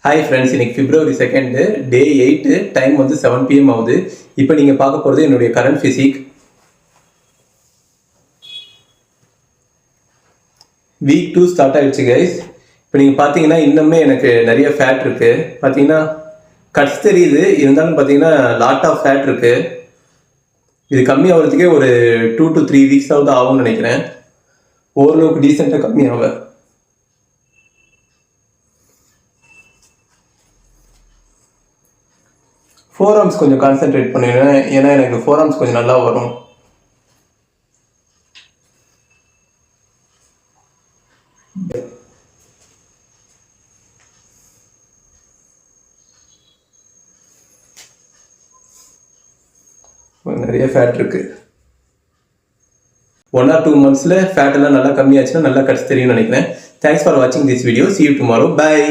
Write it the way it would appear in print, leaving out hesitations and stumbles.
Hi friends, இன்னைக்கு February 2 டே 8 time வந்து 7 PM ஆகுது. இப்போ நீங்கள் பார்க்க போகிறது என்னுடைய கரண்ட் ஃபிசிக். வீக் 2 ஸ்டார்ட் ஆகிடுச்சு கைஸ். இப்போ நீங்கள் பார்த்தீங்கன்னா இன்னுமே எனக்கு நிறைய ஃபேட் இருக்குது. பார்த்தீங்கன்னா கட்ஸ் தெரியுது, இருந்தாலும் பார்த்தீங்கன்னா லாட் ஆஃப் ஃபேட் இருக்குது. இது கம்மி ஆகிறதுக்கே ஒரு 2 to 3 வீக்ஸ் ஆகும்னு நினைக்கிறேன். ஓரளவுக்கு டீசெண்டாக கம்மியாகும். ஃபோர் ஆர்ம்ஸ் கொஞ்சம் கான்சென்ட்ரேட் பண்ணிடுவேன், ஏன்னா எனக்கு ஃபோர் ஆர்ம்ஸ் கொஞ்சம் நல்லா வரும். நிறைய ஃபேட் இருக்கு. 1 or 2 months ஃபேட் எல்லாம் நல்லா கம்மியாச்சுன்னா நல்லா கட்ஸ் தெரியும்னு நினைக்கிறேன். தேங்க்ஸ் ஃபார் வாட்சிங் this video. See you tomorrow. Bye.